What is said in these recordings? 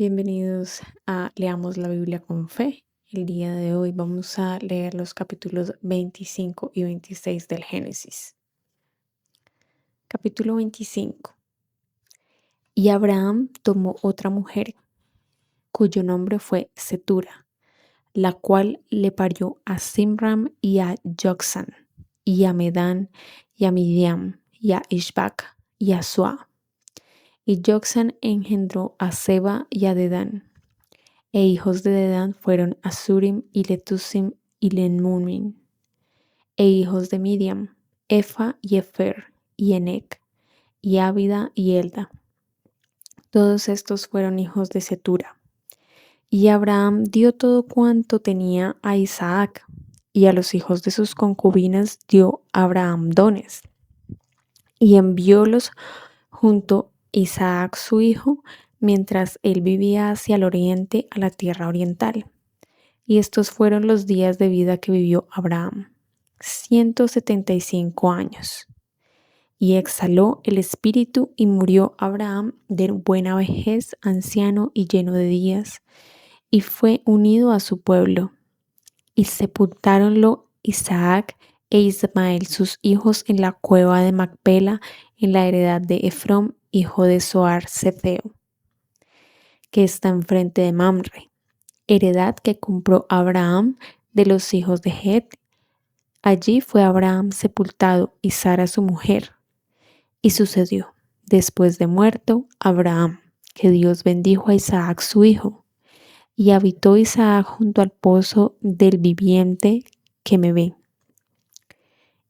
Bienvenidos a Leamos la Biblia con Fe. El día de hoy vamos a leer los capítulos 25 y 26 del Génesis. Capítulo 25. Y Abraham tomó otra mujer, cuyo nombre fue Setura, la cual le parió a Simram y a Joksán, y a Medán, y a Midiam, y a Ishbak, y a Sua. Y Joksán engendró a Seba y a Dedán. E hijos de Dedán fueron Asurim y Letusim y Lenmumin. E hijos de Midiam, Efa y Efer y Enec, y Ávida y Elda. Todos estos fueron hijos de Setura. Y Abraham dio todo cuanto tenía a Isaac, y a los hijos de sus concubinas dio Abraham dones. Y enviólos junto a Isaac su hijo, mientras él vivía hacia el oriente a la tierra oriental. Y estos fueron los días de vida que vivió Abraham, 175 años. Y exhaló el espíritu y murió Abraham de buena vejez, anciano y lleno de días, y fue unido a su pueblo. Y sepultáronlo Isaac e Ismael sus hijos en la cueva de Macpela, en la heredad de Efrón, hijo de Zoar Ceteo, que está enfrente de Mamre, heredad que compró Abraham de los hijos de Het. Allí fue Abraham sepultado y Sara su mujer. Y sucedió, después de muerto Abraham, que Dios bendijo a Isaac su hijo. Y habitó Isaac junto al pozo del viviente que me ve.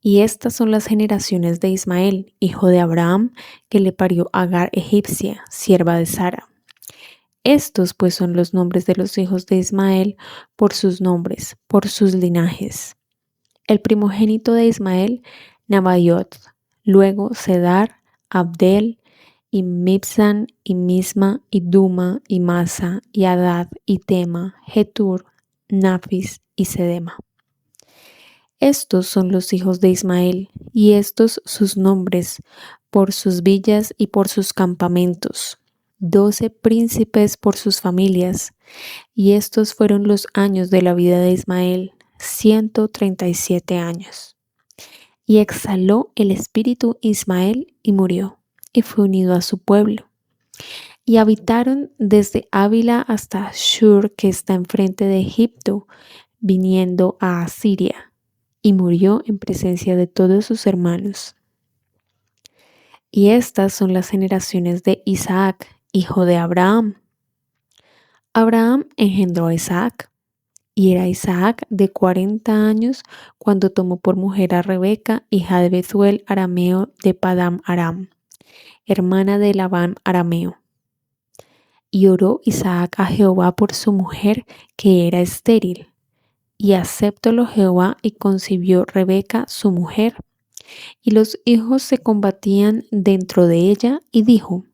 Y estas son las generaciones de Ismael, hijo de Abraham, que le parió Agar egipcia, sierva de Sara. Estos pues son los nombres de los hijos de Ismael por sus nombres, por sus linajes. El primogénito de Ismael, Nabaiot, luego Cedar, Abdel, y Mibsan, y Misma, y Duma, y Masa, y Adad, y Tema, Getur, Nafis y Sedema. Estos son los hijos de Ismael, y estos sus nombres, por sus villas y por sus campamentos. 12 príncipes por sus familias, y estos fueron los años de la vida de Ismael, 137 años. Y exhaló el espíritu Ismael y murió, y fue unido a su pueblo. Y habitaron desde Ávila hasta Shur, que está enfrente de Egipto, viniendo a Asiria, y murió en presencia de todos sus hermanos. Y estas son las generaciones de Isaac, hijo de Abraham. Abraham engendró a Isaac, y era Isaac de 40 años cuando tomó por mujer a Rebeca, hija de Bethuel arameo de Padam Aram, hermana de Labán arameo. Y oró Isaac a Jehová por su mujer, que era estéril. Y aceptólo Jehová y concibió Rebeca su mujer. Y los hijos se combatían dentro de ella, y dijo: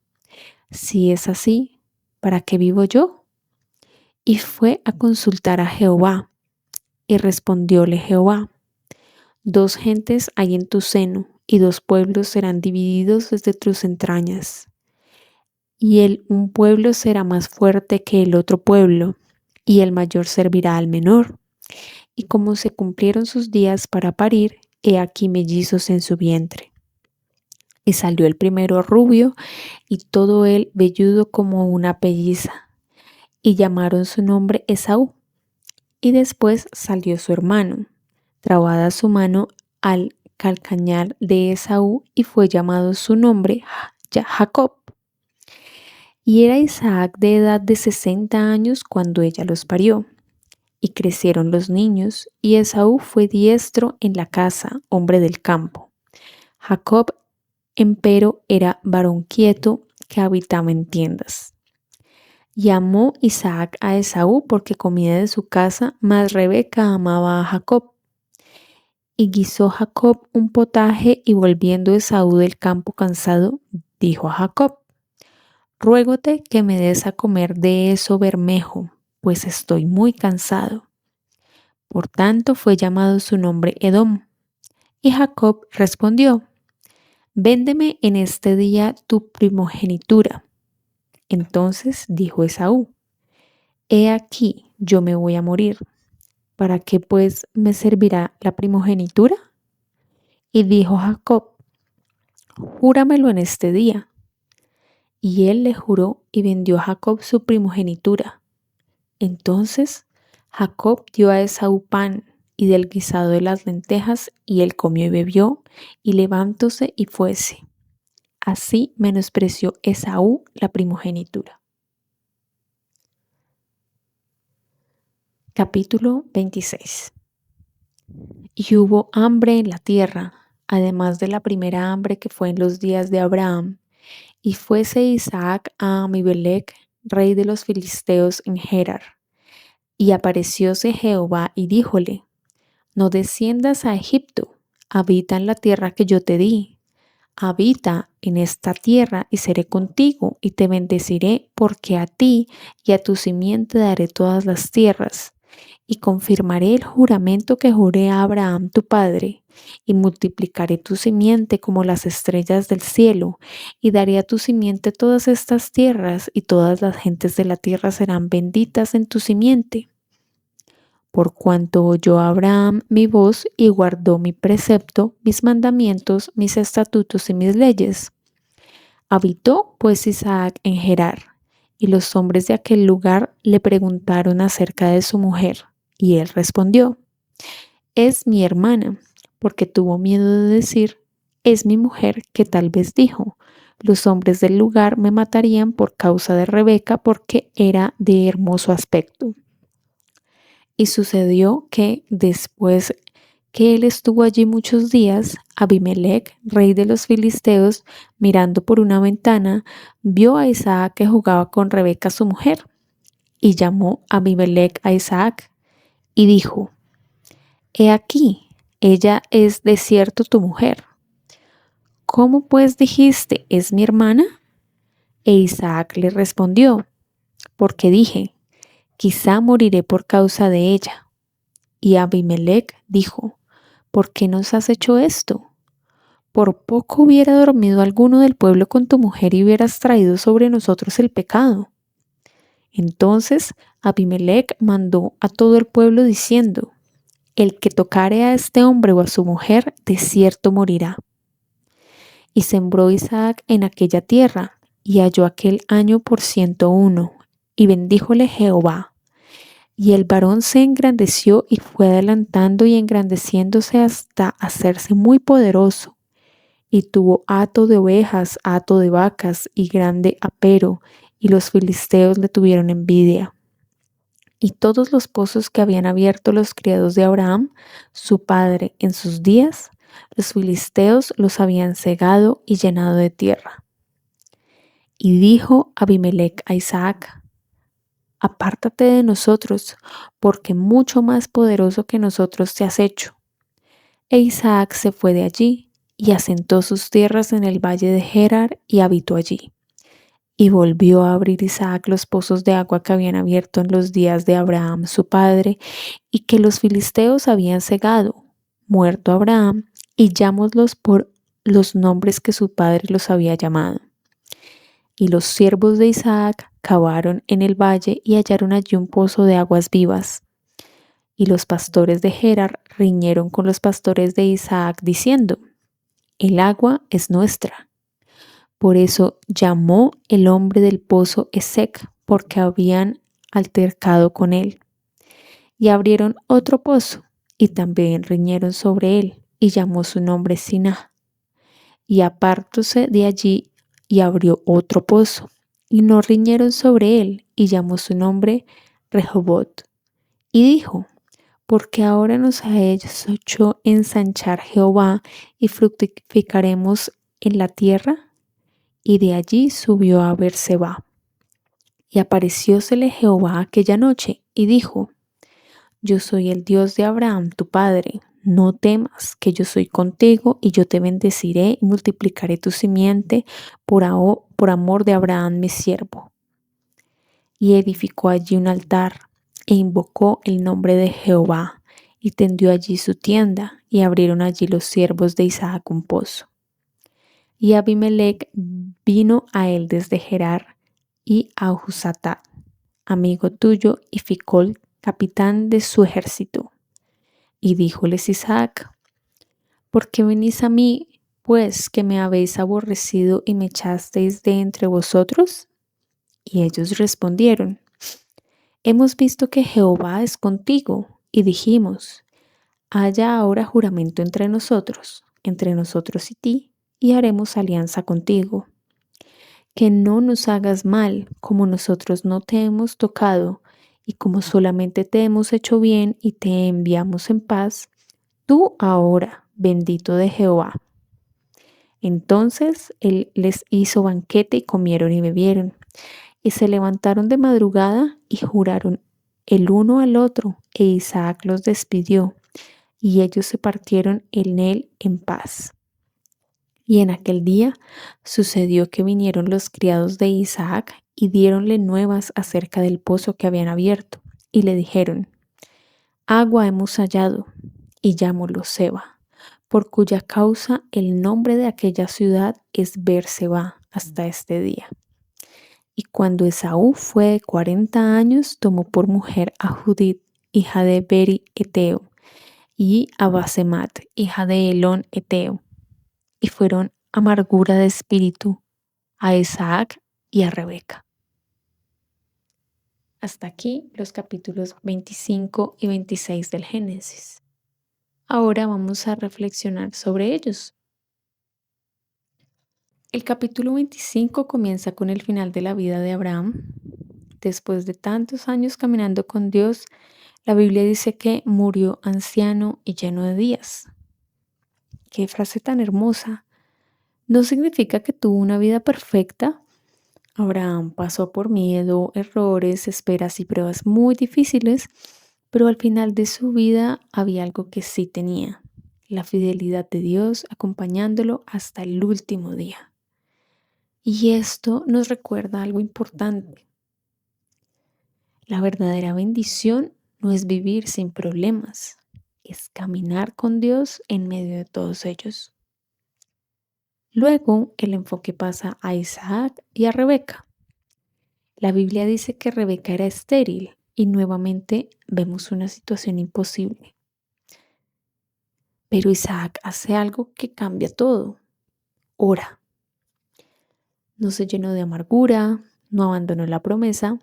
si es así, ¿para qué vivo yo? Y fue a consultar a Jehová. Y respondióle Jehová: 2 gentes hay en tu seno, y 2 pueblos serán divididos desde tus entrañas. Y un pueblo será más fuerte que el otro pueblo, y el mayor servirá al menor. Y como se cumplieron sus días para parir, he aquí mellizos en su vientre. Y salió el primero rubio, y todo él velludo como una pelliza, y llamaron su nombre Esaú. Y después salió su hermano, trabada su mano al calcañar de Esaú, y fue llamado su nombre Jacob. Y era Isaac de edad de 60 años cuando ella los parió. Y crecieron los niños, y Esaú fue diestro en la casa, hombre del campo. Jacob, empero, era varón quieto que habitaba en tiendas. Y amó Isaac a Esaú porque comía de su casa, mas Rebeca amaba a Jacob. Y guisó Jacob un potaje, y volviendo Esaú del campo cansado, dijo a Jacob: ruégote que me des a comer de eso bermejo, pues estoy muy cansado. Por tanto fue llamado su nombre Edom. Y Jacob respondió: véndeme en este día tu primogenitura. Entonces dijo Esaú: He aquí, yo me voy a morir. ¿Para qué pues me servirá la primogenitura? Y dijo Jacob: Júramelo en este día. Y él le juró y vendió a Jacob su primogenitura. Entonces Jacob dio a Esaú pan y del guisado de las lentejas, y él comió y bebió, y levantóse y fuese. Así menospreció Esaú la primogenitura. Capítulo 26. Y hubo hambre en la tierra, además de la primera hambre que fue en los días de Abraham, y fuese Isaac a Amibelec, rey de los filisteos, en Gerar. Y aparecióse Jehová y díjole: No desciendas a Egipto, habita en la tierra que yo te di. Habita en esta tierra y seré contigo y te bendeciré, porque a ti y a tu simiente daré todas las tierras. Y confirmaré el juramento que juré a Abraham tu padre, y multiplicaré tu simiente como las estrellas del cielo, y daré a tu simiente todas estas tierras, y todas las gentes de la tierra serán benditas en tu simiente. Por cuanto oyó Abraham mi voz y guardó mi precepto, mis mandamientos, mis estatutos y mis leyes. Habitó pues Isaac en Gerar, y los hombres de aquel lugar le preguntaron acerca de su mujer, y él respondió: Es mi hermana, porque tuvo miedo de decir: Es mi mujer, que tal vez dijo: Los hombres del lugar me matarían por causa de Rebeca, porque era de hermoso aspecto. Y sucedió que, después que él estuvo allí muchos días, Abimelec, rey de los filisteos, mirando por una ventana, vio a Isaac que jugaba con Rebeca su mujer. Y llamó Abimelec a Isaac y dijo: He aquí, ella es de cierto tu mujer. ¿Cómo pues dijiste: es mi hermana? E Isaac le respondió: Porque dije: quizá moriré por causa de ella. Y Abimelec dijo: ¿Por qué nos has hecho esto? Por poco hubiera dormido alguno del pueblo con tu mujer y hubieras traído sobre nosotros el pecado. Entonces Abimelec mandó a todo el pueblo diciendo: El que tocare a este hombre o a su mujer, de cierto morirá. Y sembró Isaac en aquella tierra, y halló aquel año por 101, y bendíjole Jehová. Y el varón se engrandeció y fue adelantando y engrandeciéndose hasta hacerse muy poderoso. Y tuvo hato de ovejas, hato de vacas y grande apero, y los filisteos le tuvieron envidia. Y todos los pozos que habían abierto los criados de Abraham, su padre, en sus días, los filisteos los habían cegado y llenado de tierra. Y dijo Abimelec a Isaac: Apártate de nosotros, porque mucho más poderoso que nosotros te has hecho. E Isaac se fue de allí, y asentó sus tierras en el valle de Gerar, y habitó allí. Y volvió a abrir Isaac los pozos de agua que habían abierto en los días de Abraham su padre, y que los filisteos habían cegado, muerto Abraham, y llámoslos por los nombres que su padre los había llamado. Y los siervos de Isaac cavaron en el valle y hallaron allí un pozo de aguas vivas. Y los pastores de Gerar riñeron con los pastores de Isaac diciendo: El agua es nuestra. Por eso llamó el hombre del pozo Esec, porque habían altercado con él. Y abrieron otro pozo, y también riñeron sobre él, y llamó su nombre Siná. Y apartóse de allí y abrió otro pozo, y no riñeron sobre él, y llamó su nombre Rehobot. Y dijo: Porque ahora nos ha hecho ensanchar Jehová, y fructificaremos en la tierra. Y de allí subió a Beerseba. Y apareciósele Jehová aquella noche, y dijo: Yo soy el Dios de Abraham tu padre. No temas, que yo soy contigo, y yo te bendeciré y multiplicaré tu simiente por amor de Abraham mi siervo. Y edificó allí un altar, e invocó el nombre de Jehová, y tendió allí su tienda, y abrieron allí los siervos de Isaac un pozo. Y Abimelec vino a él desde Gerar, y Ahuzata, amigo tuyo, y Ficol, capitán de su ejército. Y díjoles Isaac: ¿Por qué venís a mí, pues, que me habéis aborrecido y me echasteis de entre vosotros? Y ellos respondieron: Hemos visto que Jehová es contigo, y dijimos: haya ahora juramento entre nosotros y ti, y haremos alianza contigo. Que no nos hagas mal, como nosotros no te hemos tocado, y como solamente te hemos hecho bien y te enviamos en paz, tú ahora, bendito de Jehová. Entonces él les hizo banquete y comieron y bebieron, y se levantaron de madrugada y juraron el uno al otro, e Isaac los despidió, y ellos se partieron en él en paz. Y en aquel día sucedió que vinieron los criados de Isaac y diéronle nuevas acerca del pozo que habían abierto, y le dijeron: agua hemos hallado, y llámolo Seba, por cuya causa el nombre de aquella ciudad es Beer-seba hasta este día. Y cuando Esaú fue de 40 años, tomó por mujer a Judith, hija de Beri Eteo, y a Basemat, hija de Elón Eteo, y fueron amargura de espíritu a Isaac y a Rebeca. Hasta aquí los capítulos 25 y 26 del Génesis. Ahora vamos a reflexionar sobre ellos. El capítulo 25 comienza con el final de la vida de Abraham. Después de tantos años caminando con Dios, la Biblia dice que murió anciano y lleno de días. Qué frase tan hermosa. No significa que tuvo una vida perfecta. Abraham pasó por miedo, errores, esperas y pruebas muy difíciles, pero al final de su vida había algo que sí tenía: la fidelidad de Dios acompañándolo hasta el último día. Y esto nos recuerda algo importante. La verdadera bendición no es vivir sin problemas, es caminar con Dios en medio de todos ellos. Luego el enfoque pasa a Isaac y a Rebeca. La Biblia dice que Rebeca era estéril y nuevamente vemos una situación imposible. Pero Isaac hace algo que cambia todo. Ora. No se llenó de amargura, no abandonó la promesa,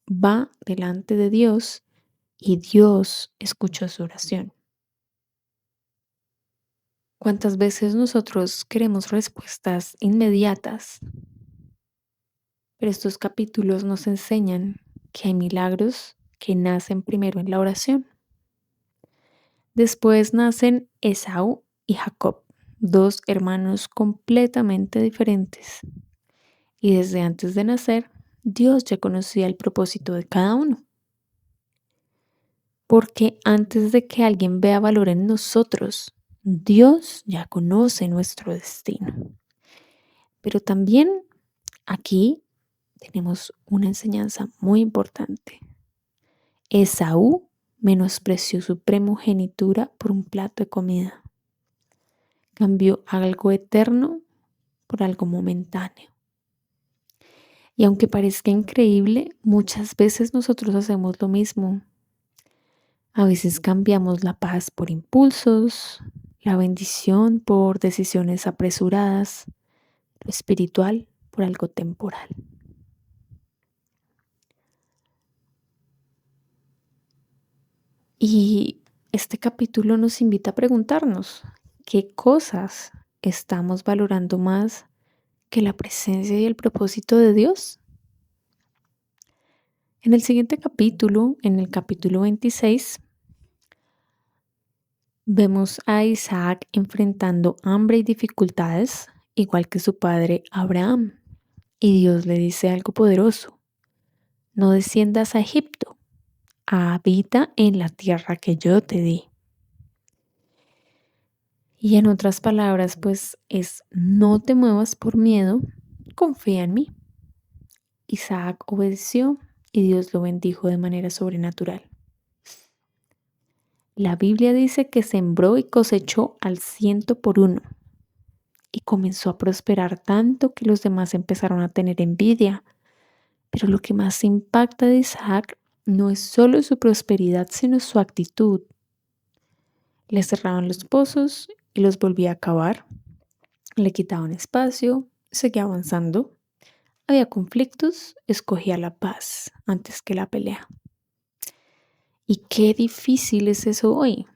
va delante de Dios y Dios escuchó su oración. ¿Cuántas veces nosotros queremos respuestas inmediatas? Pero estos capítulos nos enseñan que hay milagros que nacen primero en la oración. Después nacen Esaú y Jacob, dos hermanos completamente diferentes. Y desde antes de nacer, Dios ya conocía el propósito de cada uno. Porque antes de que alguien vea valor en nosotros, Dios ya conoce nuestro destino. Pero también aquí tenemos una enseñanza muy importante. Esaú menospreció su primogenitura por un plato de comida. Cambió algo eterno por algo momentáneo. Y aunque parezca increíble, muchas veces nosotros hacemos lo mismo. A veces cambiamos la paz por impulsos, la bendición por decisiones apresuradas, lo espiritual por algo temporal. Y este capítulo nos invita a preguntarnos, ¿qué cosas estamos valorando más que la presencia y el propósito de Dios? En el siguiente capítulo, en el capítulo 26, vemos a Isaac enfrentando hambre y dificultades, igual que su padre Abraham. Y Dios le dice algo poderoso: no desciendas a Egipto, habita en la tierra que yo te di. Y en otras palabras, pues es: no te muevas por miedo, confía en mí. Isaac obedeció y Dios lo bendijo de manera sobrenatural. La Biblia dice que sembró y cosechó al 100 por 1 y comenzó a prosperar tanto que los demás empezaron a tener envidia Pero lo que más impacta de Isaac no es solo su prosperidad, sino su actitud. Le cerraban los pozos y los volvía a cavar, le quitaban espacio, seguía avanzando. Había conflictos, escogía la paz antes que la pelea. Y qué difícil es eso hoy.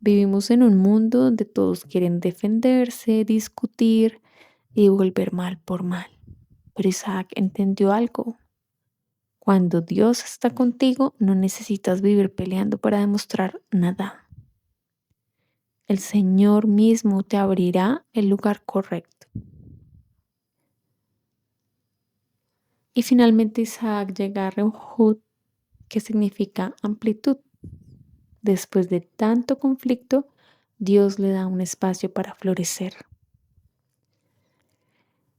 Vivimos en un mundo donde todos quieren defenderse, discutir y volver mal por mal. Pero Isaac entendió algo. Cuando Dios está contigo, no necesitas vivir peleando para demostrar nada. El Señor mismo te abrirá el lugar correcto. Y finalmente Isaac llega a Rehud, que significa amplitud. Después de tanto conflicto, Dios le da un espacio para florecer.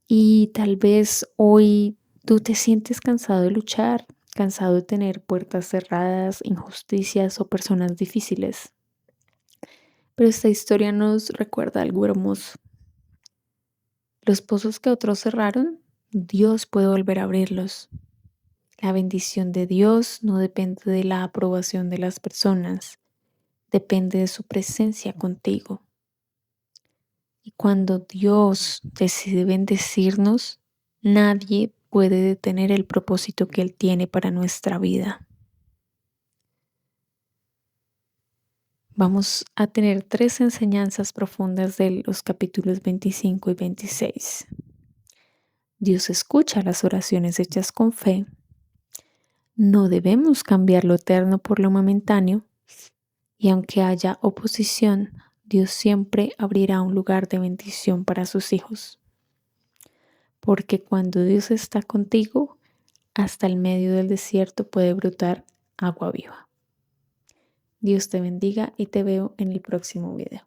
Y tal vez hoy tú te sientes cansado de luchar, cansado de tener puertas cerradas, injusticias o personas difíciles. Pero esta historia nos recuerda algo hermoso. Los pozos que otros cerraron, Dios puede volver a abrirlos. La bendición de Dios no depende de la aprobación de las personas, depende de su presencia contigo. Y cuando Dios decide bendecirnos, nadie puede detener el propósito que Él tiene para nuestra vida. Vamos a tener 3 enseñanzas profundas de los capítulos 25 y 26. Dios escucha las oraciones hechas con fe. No debemos cambiar lo eterno por lo momentáneo. Y aunque haya oposición, Dios siempre abrirá un lugar de bendición para sus hijos. Porque cuando Dios está contigo, hasta el medio del desierto puede brotar agua viva. Dios te bendiga y te veo en el próximo video.